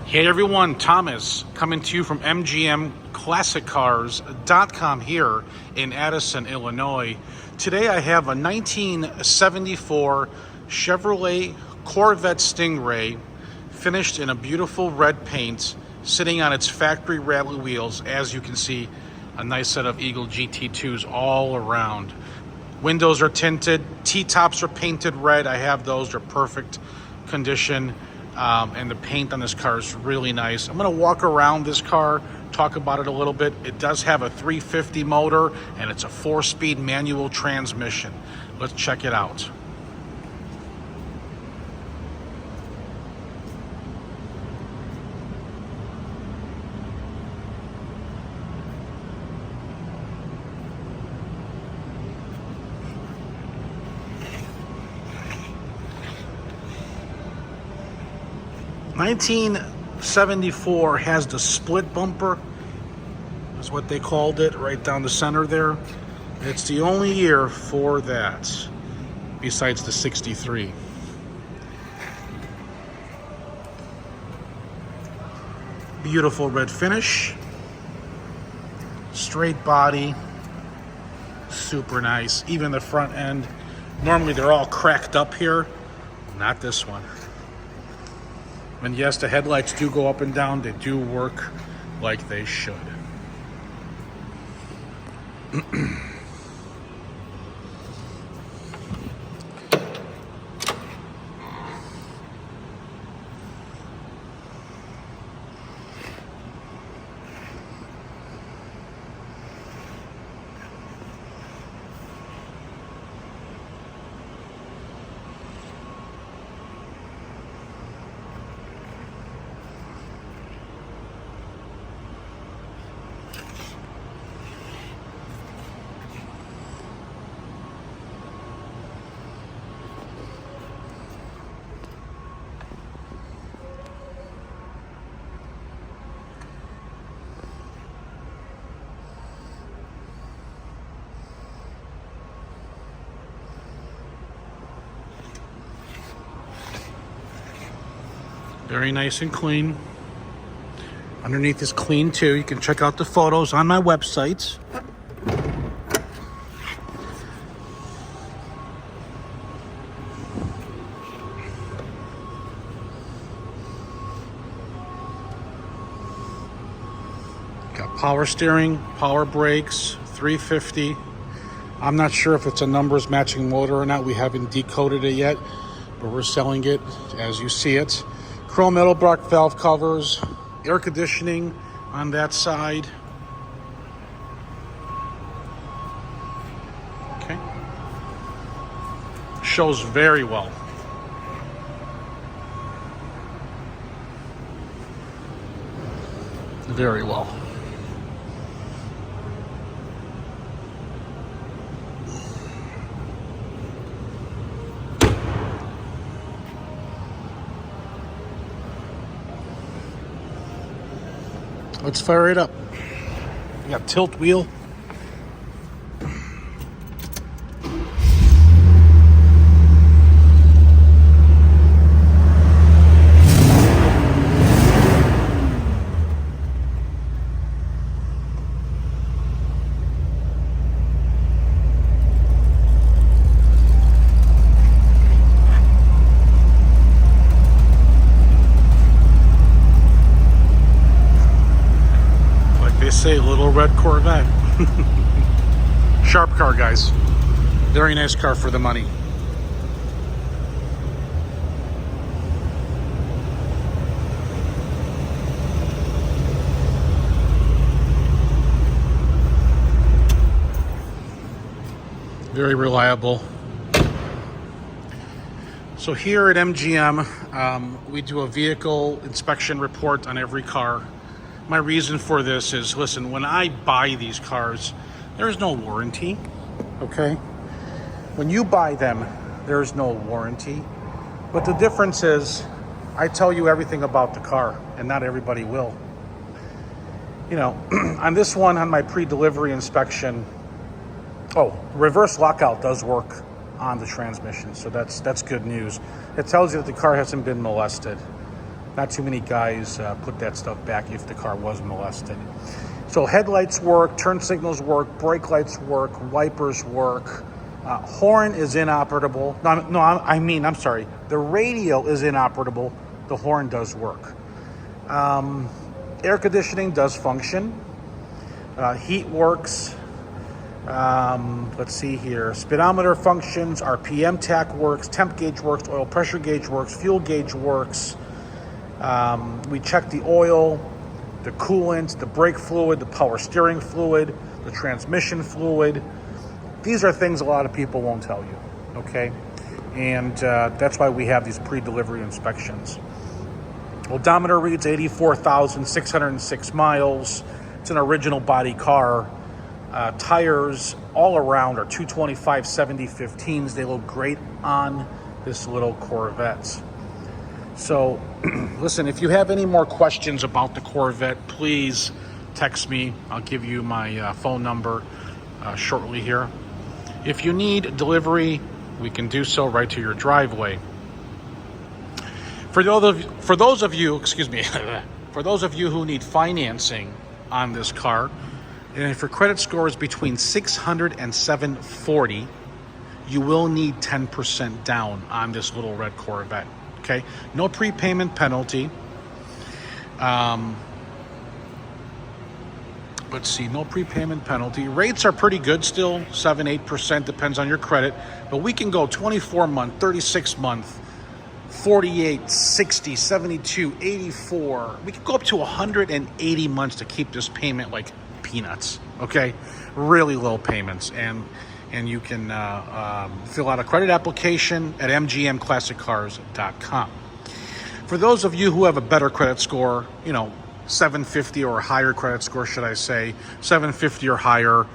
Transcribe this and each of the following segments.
Hey everyone, Thomas coming to you from MGM ClassicCars.com here in Addison, Illinois. Today I have a 1974 Chevrolet Corvette Stingray finished in a beautiful red paint, sitting on its factory rally wheels. As you can see, a nice set of Eagle GT2s all around. Windows are tinted, T-tops are painted red. I have those, they're perfect condition. And the paint on this car is really nice. I'm going to walk around this car, talk about it a little bit. It does have a 350 motor, and it's a 4-speed manual transmission. Let's check it out. '74 has the split bumper, is what they called it, right down the center there. It's the only year for that, besides the '63. Beautiful red finish, straight body, super nice. Even the front end, normally they're all cracked up here, not this one. And yes, the headlights do go up and down. They do work like they should. Very nice and clean. Underneath is clean too. You can check out the photos on my website. Got power steering, power brakes, 350. I'm not sure if it's a numbers matching motor or not. We haven't decoded it yet, but we're selling it as you see it. Chrome metal block valve covers, air conditioning on that side. Okay. Shows very well. Very well. Let's fire it up. We got tilt wheel. Say little red Corvette. Sharp car, guys. Very nice car for the money. Very reliable. So here at MGM, we do a vehicle inspection report on every car. My reason for this is, listen, when I buy these cars, there's no warranty, okay? When you buy them, there's no warranty. But the difference is, I tell you everything about the car, and not everybody will. You know, on this one, on my pre-delivery inspection, reverse lockout does work on the transmission, so that's good news. It tells you that the car hasn't been molested. Not too many guys put that stuff back if the car was molested. So headlights work, turn signals work, brake lights work, wipers work. Horn is inoperable. I'm sorry. The radio is inoperable. The horn does work. Air conditioning does function. Heat works. Let's see here. Speedometer functions. RPM tach works. Temp gauge works. Oil pressure gauge works. Fuel gauge works. We check the oil, the coolant, the brake fluid, the power steering fluid, the transmission fluid. These are things a lot of people won't tell you, okay? And that's why we have these pre-delivery inspections. Odometer reads 84,606 miles. It's an original body car. Tires all around are 225/70/15s. They look great on this little Corvette. So, listen, if you have any more questions about the Corvette, please text me. I'll give you my phone number shortly here. If you need delivery, we can do so right to your driveway. For those of you who need financing on this car, and if your credit score is between 600 and 740, you will need 10% down on this little red Corvette. Okay, no prepayment penalty. Let's see, no prepayment penalty. Rates are pretty good still, 7-8%, depends on your credit. But we can go 24-month, 36-month, 48, 60, 72, 84. We can go up to 180 months to keep this payment like peanuts, okay? Really low payments. And you can fill out a credit application at mgmclassiccars.com. For those of you who have a better credit score, 750 or higher credit score, should I say, 750 or higher,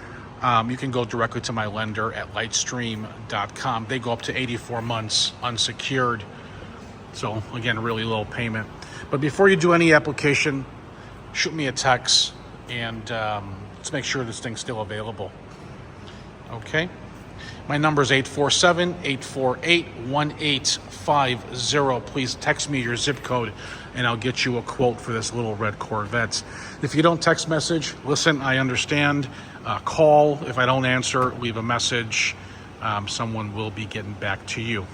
you can go directly to my lender at lightstream.com. They go up to 84 months unsecured. So again, really low payment. But before you do any application, shoot me a text and let's make sure this thing's still available. Okay, my number is 847-848-1850. Please text me your zip code and I'll get you a quote for this little red Corvette. If you don't text message, listen, I understand. Call. If I don't answer, leave a message. Someone will be getting back to you.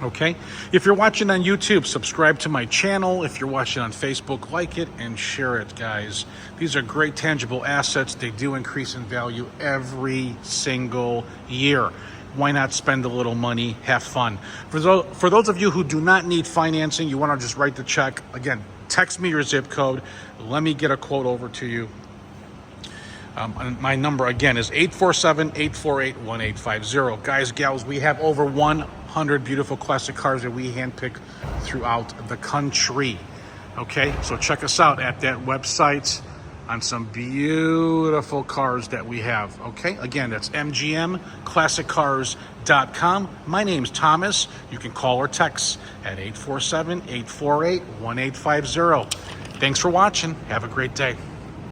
Okay, if you're watching on YouTube, subscribe to my channel. If you're watching on Facebook, like it and share it, guys. These are great tangible assets. They do increase in value every single year. Why not spend a little money, have fun? For those of you who do not need financing, you want to just write the check, again, text me your zip code. Let me get a quote over to you. My number, again, is 847-848-1850. Guys, gals, we have over 100 beautiful classic cars that we handpick throughout the country. Okay, so check us out at that website on some beautiful cars that we have. Okay, again, that's mgmclassiccars.com. My name's Thomas. You can call or text at 847-848-1850. Thanks for watching. Have a great day.